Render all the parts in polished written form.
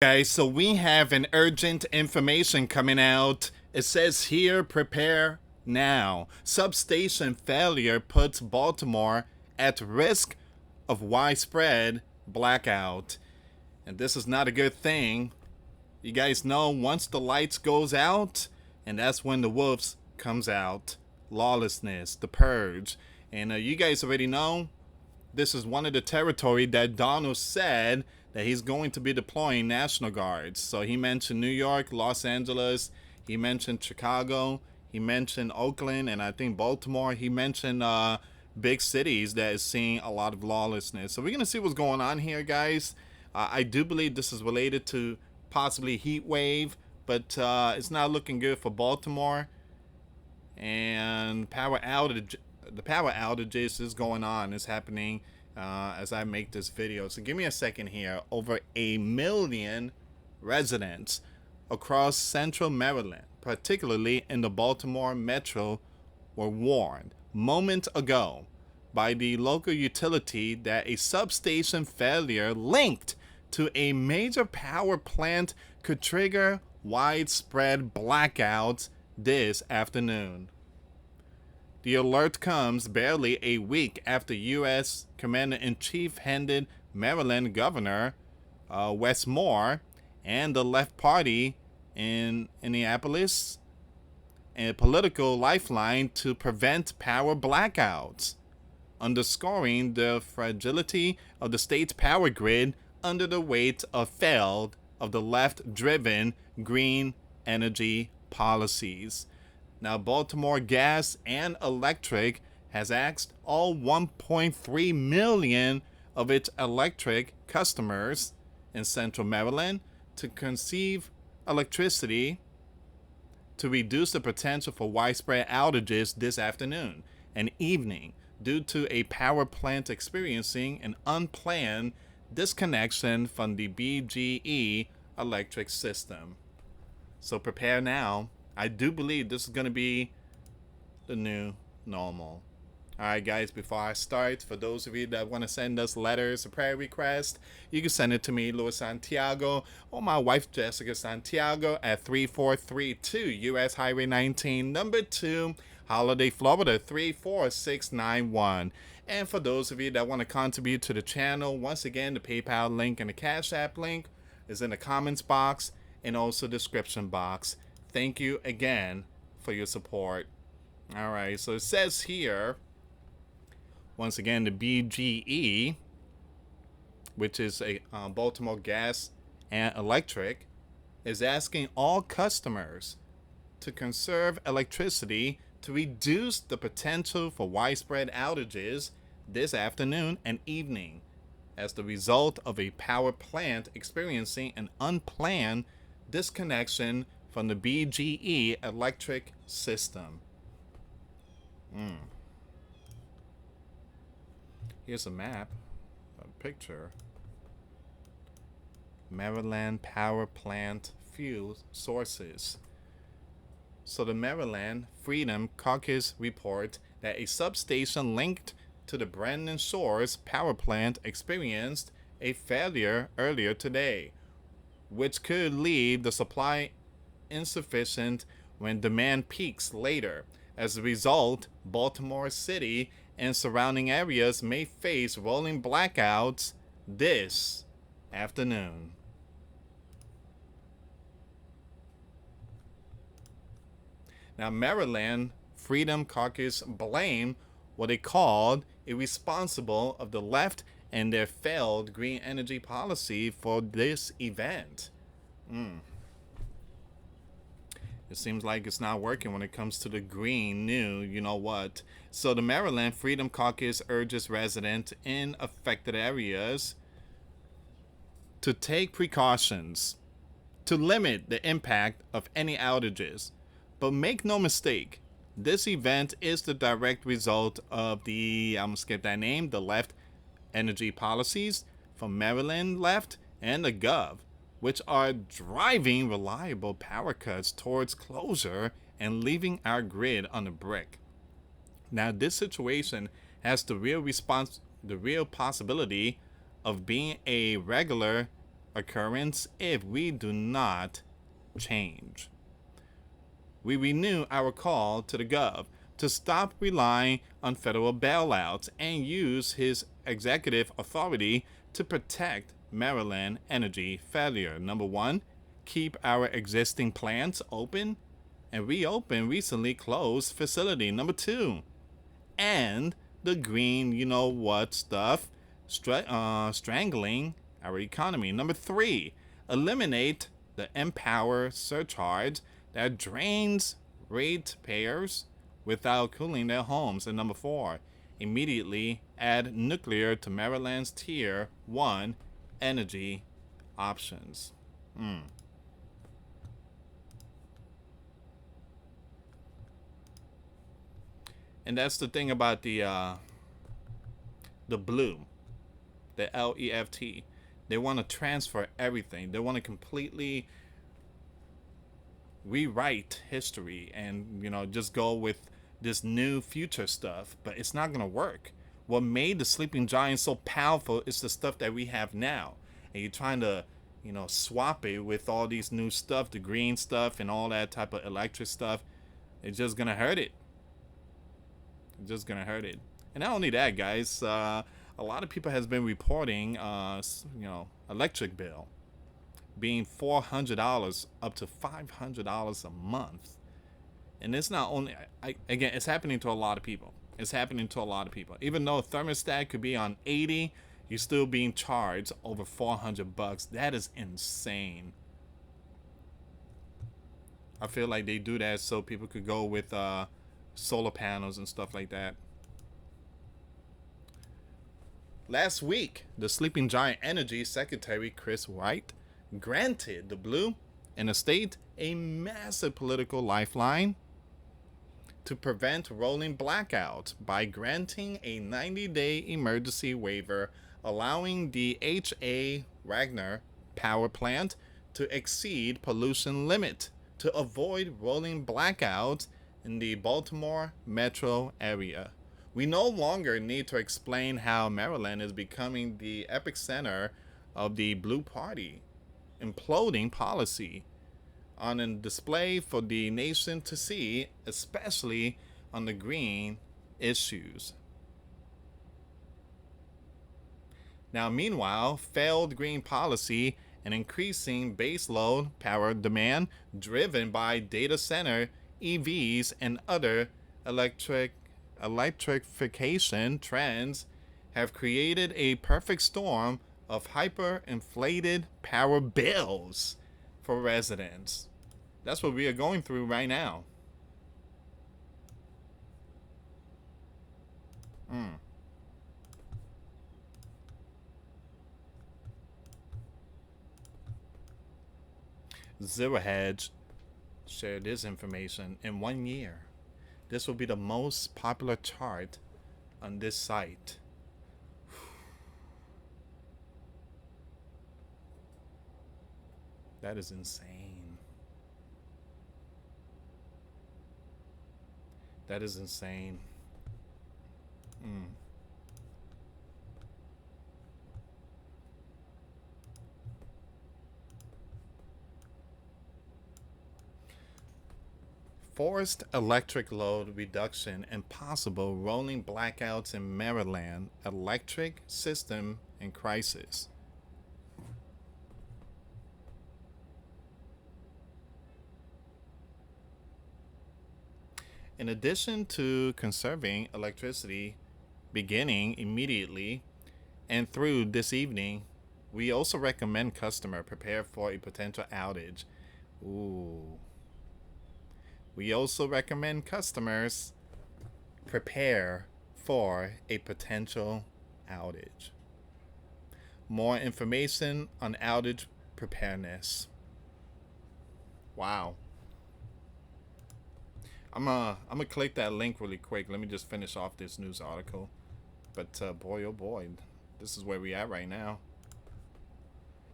Guys, so we have an urgent information coming out. It says here, prepare now. Substation failure puts Baltimore at risk of widespread blackout. And this is not a good thing. You guys know once the lights goes out, and that's when the wolves comes out. Lawlessness, the purge. And you guys already know this is one of the territory that Donald said that he's going to be deploying National Guards. So he mentioned New York, Los Angeles, he mentioned Chicago, he mentioned Oakland, and I think Baltimore. He mentioned big cities that is seeing a lot of lawlessness. So we're going to see what's going on here, guys. I do believe this is related to possibly heat wave, but it's not looking good for Baltimore. And the power outages is going on. It's happening as I make this video. So give me a second here. Over 1 million residents across central Maryland, particularly in the Baltimore metro, were warned moments ago by the local utility that a substation failure linked to a major power plant could trigger widespread blackouts this afternoon. The alert comes barely a week after U.S. Commander-in-Chief handed Maryland Governor Wes Moore and the left party in Indianapolis a political lifeline to prevent power blackouts, underscoring the fragility of the state's power grid under the weight of the left-driven green energy policies. Now, Baltimore Gas and Electric has asked all 1.3 million of its electric customers in central Maryland to conserve electricity to reduce the potential for widespread outages this afternoon and evening due to a power plant experiencing an unplanned disconnection from the BGE electric system. So prepare now. I do believe this is going to be the new normal. Alright guys, before I start, for those of you that want to send us letters or prayer requests, you can send it to me, Louis Santiago, or my wife, Jessica Santiago, at 3432 US Highway 19, number 2, Holiday, Florida, 34691. And for those of you that want to contribute to the channel, once again, the PayPal link and the Cash App link is in the comments box and also description box. Thank you again for your support. Alright, so it says here, once again, the BGE, which is a Baltimore Gas and Electric, is asking all customers to conserve electricity to reduce the potential for widespread outages this afternoon and evening as the result of a power plant experiencing an unplanned disconnection from the BGE electric system. Here's a map, a picture. Maryland power plant fuel sources. So the Maryland Freedom Caucus report that a substation linked to the Brandon Shores power plant experienced a failure earlier today, which could leave the supply insufficient when demand peaks later. As a result, Baltimore City and surrounding areas may face rolling blackouts this afternoon. Now, Maryland Freedom Caucus blamed what they called irresponsible of the left and their failed green energy policy for this event. It seems like it's not working when it comes to the green new you know what. So the Maryland Freedom Caucus urges residents in affected areas to take precautions to limit the impact of any outages. But make no mistake, this event is the direct result of the, I'm going to skip that name, the left energy policies from Maryland left and the Gov, which are driving reliable power cuts towards closure and leaving our grid on the brick. Now, this situation has the real possibility of being a occurrence if we do not change. We renew our call to the Gov to stop relying on federal bailouts and use his executive authority to protect Maryland energy failure. Number one, keep our existing plants open and reopen recently closed facility. Number two, and the green you know what stuff strangling our economy. Number three, eliminate the Empower surcharge that drains ratepayers without cooling their homes. And number four, immediately add nuclear to Maryland's Tier 1 energy options. And that's the thing about the blue, the LEFT. They want to transfer everything. They want to completely rewrite history and, you know, just go with this new future stuff. But it's not going to work. What made the sleeping giant so powerful is the stuff that we have now. And you're trying to, you know, swap it with all these new stuff, the green stuff and all that type of electric stuff. It's just going to hurt it. It's just going to hurt it. And not only that, guys, a lot of people has been reporting, you know, electric bill being $400 up to $500 a month. And it's not only, again, it's happening to a lot of people. It's happening to a lot of people. Even though a thermostat could be on 80, you're still being charged over $400. That is insane. I feel like they do that so people could go with solar panels and stuff like that. Last week, the Sleeping Giant Energy Secretary Chris Wright granted the Blue and the state a massive political lifeline to prevent rolling blackouts by granting a 90-day emergency waiver allowing the H.A. Wagner power plant to exceed pollution limit to avoid rolling blackouts in the Baltimore metro area. We no longer need to explain how Maryland is becoming the epicenter of the Blue Party imploding policy on a display for the nation to see, especially on the green issues. Now, meanwhile, failed green policy and increasing baseload power demand driven by data center, EVs, and other electrification trends have created a perfect storm of hyperinflated power bills for residents. That's what we are going through right now. Zero Hedge shared this information in 1 year. This will be the most popular chart on this site. That is insane. That is insane. Forced electric load reduction and possible rolling blackouts in Maryland electric system in crisis. In addition to conserving electricity beginning immediately and through this evening, we also recommend customer prepare for a potential outage. We also recommend customers prepare for a potential outage. More information on outage preparedness. Wow. I'm gonna click that link really quick. Let me just finish off this news article. But boy, oh boy, this is where we at right now.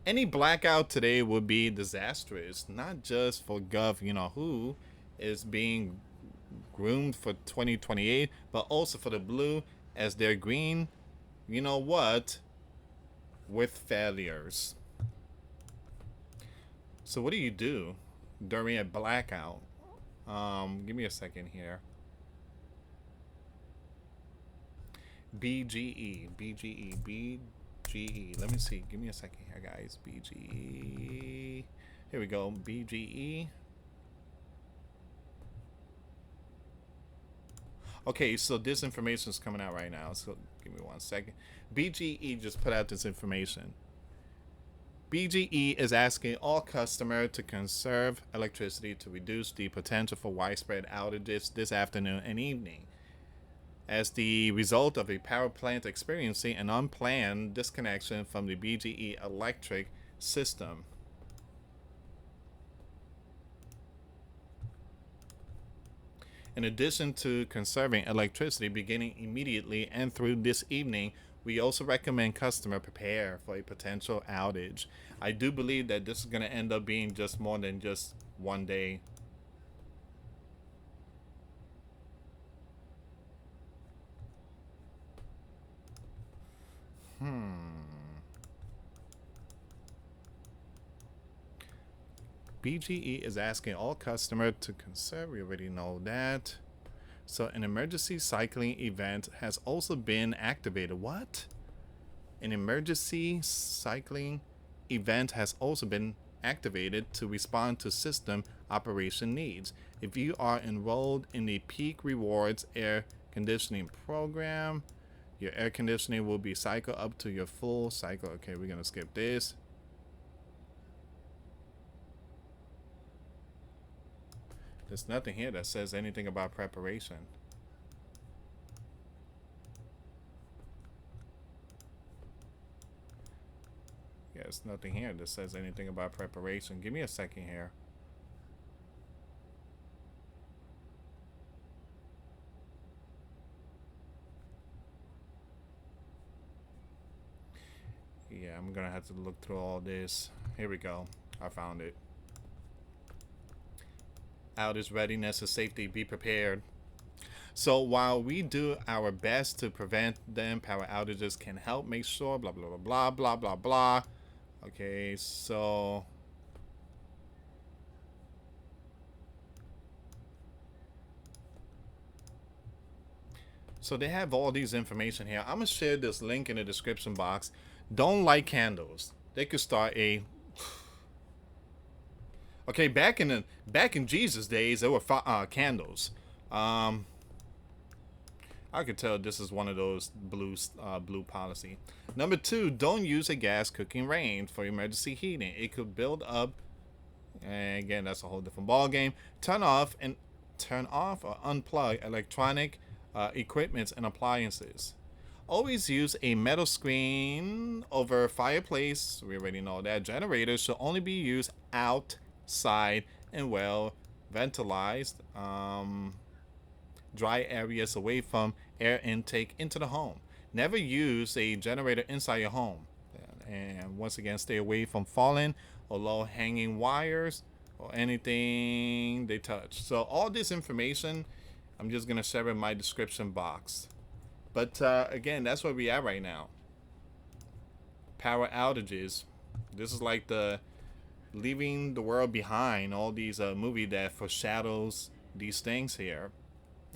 Any blackout today would be disastrous, not just for Gov, you know who is being groomed for 2028, but also for the Blue as their green, you know what, with failures. So what do you do during a blackout? Give me a second here. BGE, BGE, BGE. Let me see. Give me a second here, guys. BGE. Here we go. BGE. Okay, so this information is coming out right now. So give me 1 second. BGE just put out this information. BGE is asking all customers to conserve electricity to reduce the potential for widespread outages this afternoon and evening. As the result of a power plant experiencing an unplanned disconnection from the BGE electric system. In addition to conserving electricity beginning immediately and through this evening, we also recommend customers prepare for a potential outage. I do believe that this is going to end up being just more than just one day. BGE is asking all customers to conserve. We already know that. So an emergency cycling event has also been activated. What? An emergency cycling event has also been activated to respond to system operation needs. If you are enrolled in the Peak Rewards air conditioning program, your air conditioning will be cycled up to your full cycle. Okay, we're gonna skip this. There's nothing here that says anything about preparation. Yeah, there's nothing here that says anything about preparation. Give me a second here. Yeah, I'm gonna have to look through all this. Here we go. I found it. Outage readiness and safety. Be prepared. So while we do our best to prevent them, power outages can help make sure blah blah blah blah blah blah blah. Okay, so they have all these information here. I'm gonna share this link in the description box. Don't light candles. They could start a okay, back in Jesus' days, there were candles. I could tell this is one of those blue policy. Number 2, don't use a gas cooking range for emergency heating. It could build up. And again, that's a whole different ball game. Turn off or unplug electronic equipments and appliances. Always use a metal screen over fireplace. We already know that. Generators should only be used outside and well ventilized. Dry areas away from air intake into the home. Never use a generator inside your home. And once again, stay away from falling or low hanging wires or anything they touch. So all this information, I'm just going to share in my description box. But again, that's where we are right now. Power outages. This is like the leaving the world behind. All these movie that foreshadows these things here.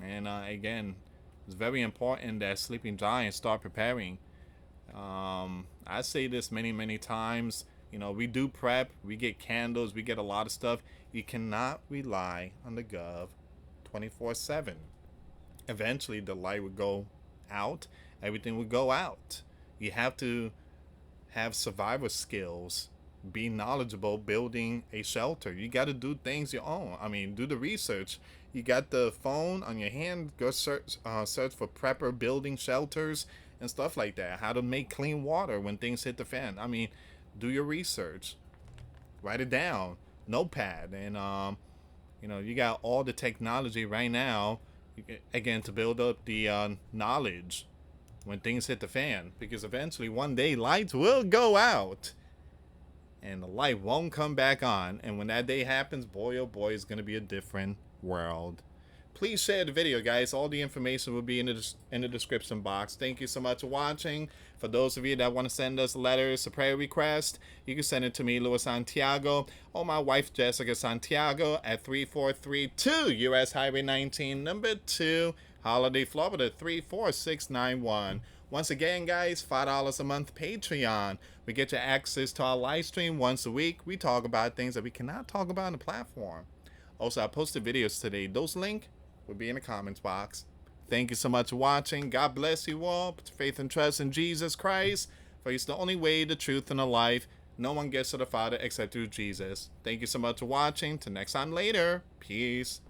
And again, it's very important that sleeping giants start preparing. I say this many times. You know, we do prep. We get candles. We get a lot of stuff. You cannot rely on the gov 24/7. Eventually, the light would go out, everything would go out. You have to have survival skills, be knowledgeable building a shelter. You got to do things your own. I mean, do the research. You got the phone on your hand, go search for prepper building shelters and stuff like that. How to make clean water when things hit the fan. I mean, do your research, write it down, notepad. And you know, you got all the technology right now, again, to build up the knowledge when things hit the fan, because eventually one day lights will go out and the light won't come back on. And when that day happens, boy oh boy, it's going to be a different world. please share the video, guys. All the information will be in the description box. Thank you so much for watching. For those of you that want to send us letters, a prayer request, you can send it to me, US Santiago, or my wife, Jessica Santiago, at 3432 US Highway 19, number 2, Holiday, Florida, 34691. Once again, guys, $5 a month Patreon. We get you access to our live stream once a week. We talk about things that we cannot talk about on the platform. Also, I posted videos today. Those links will be in the comments box. Thank you so much for watching. God bless you all. Put your faith and trust in Jesus Christ, for He's the only way, the truth, and the life. No one gets to the Father except through Jesus. Thank you so much for watching. Till next time later. Peace.